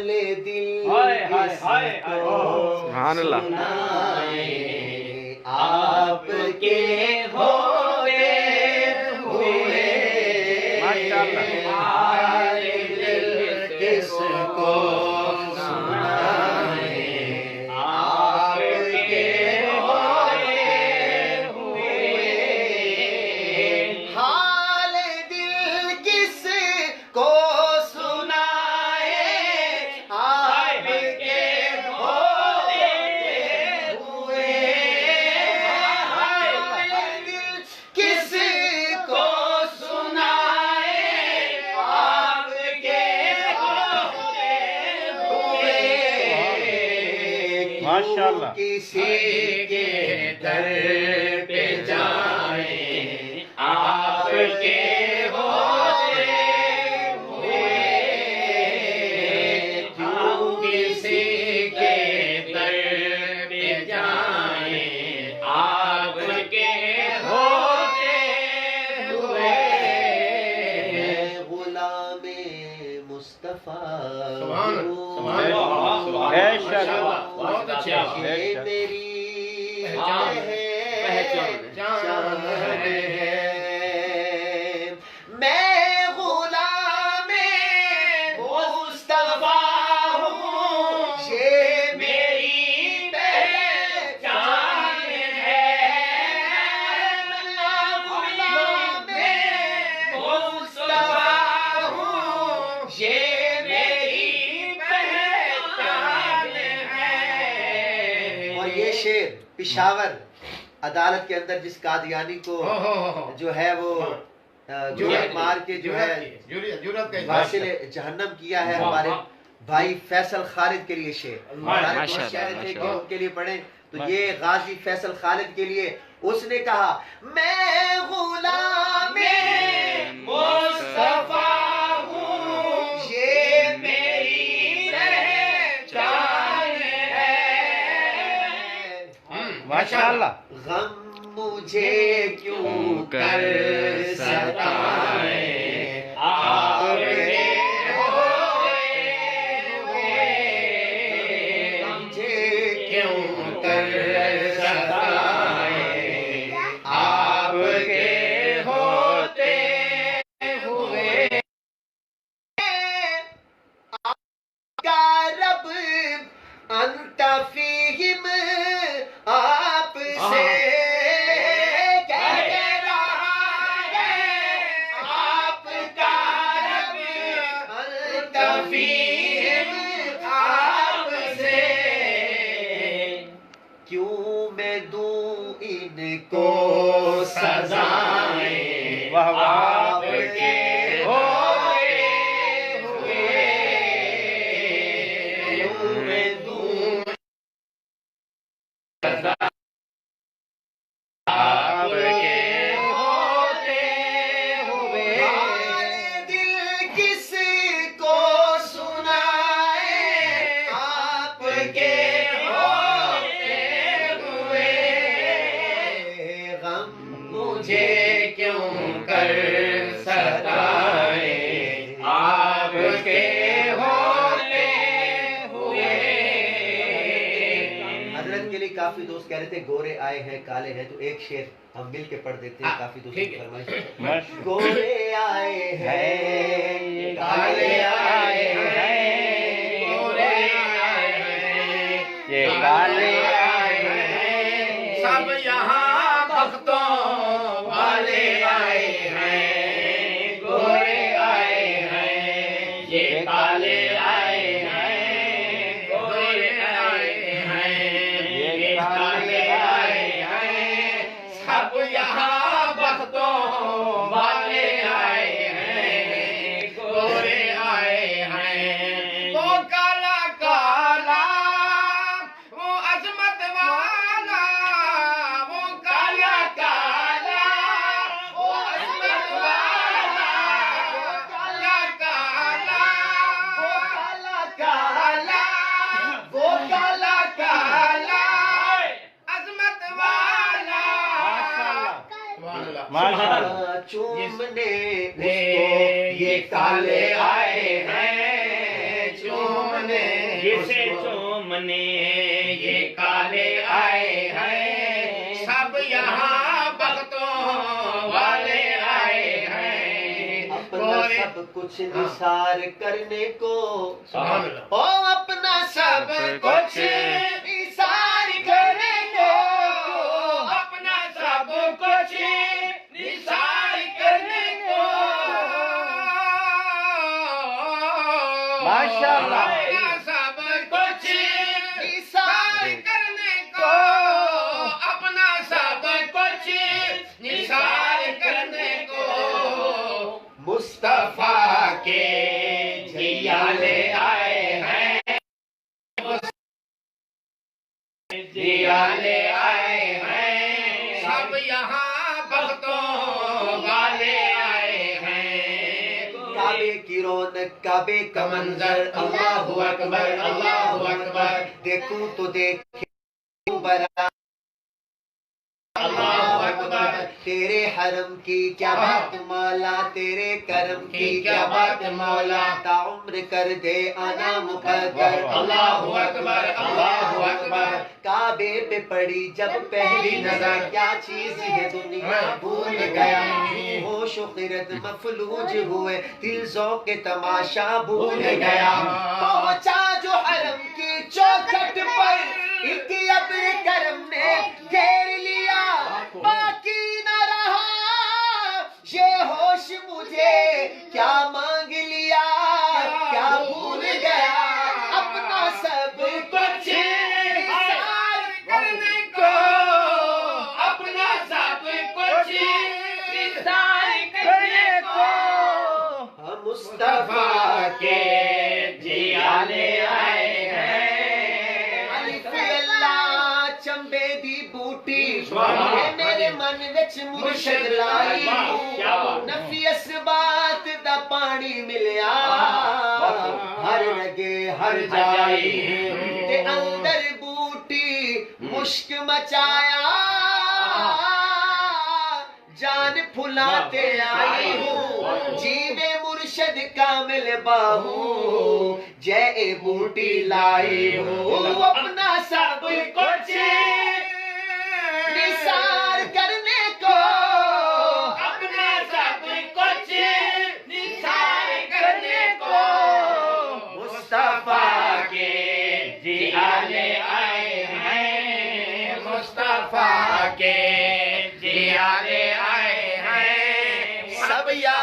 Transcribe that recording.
دل سبحان اللہ سنائے آپ کے ہوتے ہوئے ماشاءاللہ حال دل کس کو سنائے آپ کے ہوتے ہوئے حال دل کس کو سنائے آپ کے ہوتے ہوئے حال دل کس کو سنائے آپ کے ہوتے ہوئے ماشاءاللہ کسی کے در پہ جائیں آپ کے ہوتے ہوئے کیوں کسی کے در پہ جائیں آپ کے ہوتے ہوئے غلام مصطفیٰ بے شک بہت اچھا یہ میری پہچان ہے میں غلام مصطفیٰ ہوں یہ میری پہچان ہے میں غلام مصطفیٰ ہوں یہ میری پہچان ہے اور یہ شعر پشاور عدالت کے اندر جس قادیانی کو جو ہے وہ گولی مار کے جو ہے واصل جہنم کیا ہے ہمارے بھائی فیصل خالد کے لیے شعر ہمارے دوست کہہ رہے تھے کہ ان کے لیے پڑھیں تو یہ غازی فیصل خالد کے لیے اس نے کہا میں غلام مصطفیٰ ہوں یہ میری پہچان ہے ماشاءاللہ غم مجھے کیوں کر ستائے آپ کے ہوتے ہوئے مجھے کیوں کر ستائے آپ کے ہوتے ہوئے آپ کا رب انت فیہم آپ سے کہہ رہا ہے آپ کا رب انت فیہم آپ سے کیوں میں دوں ان کو سزائیں واہ واہ آپ کے ہوتے ہوئے کیوں میں دوں آپ کے ہوتے ہوئے حال دل کس کو سنائے آپ کے ہوتے ہوئے غم مجھے کیوں کر ستائے آپ کے ہوتے ہوئے حضرت کے لیے کافی دوست کہہ رہے تھے گورے آئے ہیں کالے ہیں تو ایک شعر ہم مل کے پڑھ دیتے ہیں کافی دوست کی فرمائش گورے آئے ہیں کالے آئے ہیں گورے آئے ہیں یہ کالے آئے ہیں سب یہاں بختوں والے آئے ہیں گورے آئے ہیں یہ کالے آئے ہیں گورے آئے ہیں یہ کالے آئے ہیں سب یہاں بختوں والے آئے ہیں گورے آئے ہیں وہ کالا کالا وہ عظمت والا وہ کالا کالا وہ عظمت والا وہ کالا کالا وہ کالا کالا وہ کالا کالا عظمت والا ماشاءاللہ چومنے اس کو یہ کالے آئے ہیں چومنے جسے چومنے یہ کالے آئے ہیں سب یہاں بختوں والے آئے ہیں اپنا سب کچھ نثار کرنے کو سبحان اللہ او اپنا سب کچھ نثار کرنے کو اپنا سب کچھ نثار کرنے کو ماشاءاللہ اپنا سب کچھ نثار کرنے کو اپنا سب کچھ نثار کرنے کو مصطفیٰ کے جیالے آئے ہیں جیالے آئے ہیں سب یہاں بختوں والے آئے ہیں کعبے کی رونق کعبے کا منظر اللہ اکبر اللہ اکبر دیکھوں تو دیکھوں برا اللہ اکبر تیرے حرم کی کیا بات مولا تیرے کرم کی کیا بات مولا تا عمر کر دے آنا مقدر اللہ اکبر اللہ اکبر کعبے پہ پڑی جب پہلی نظر کیا چیز ہے دنیا بھول گیا ہوش و خرد مفلوج ہوئے دل ذوق تماشا بھول گیا پہنچا جو حرم کی چوکھٹ پر ایک ابر کرم نے گھیر لیا باقی نہ رہا یہ ہوش مجھے کیا مانگ لیا کیا بھول گیا اپنا سب کچھ نثار کرنے کو اپنا سب کچھ نثار کرنے کو مصطفیٰ کے جیالے آئے ہیں الف اللہ چمبے دی بوٹی یہ میرے من وچ مرشد لائی نفی اسبات دا پانی ملیا ہر لگے ہر جائی تے اندر بوٹی مشک مچایا جان پھلاتے آئی ہوں جیوے مرشد کامل باہو جے بوٹی لائی ہوں اپنا سب کچھ نثار کرنے کو اپنا سب کچھ نثار کرنے کو مصطفیٰ کے جیالے آئے ہیں مصطفیٰ کے جیالے آئے ہیں سب یا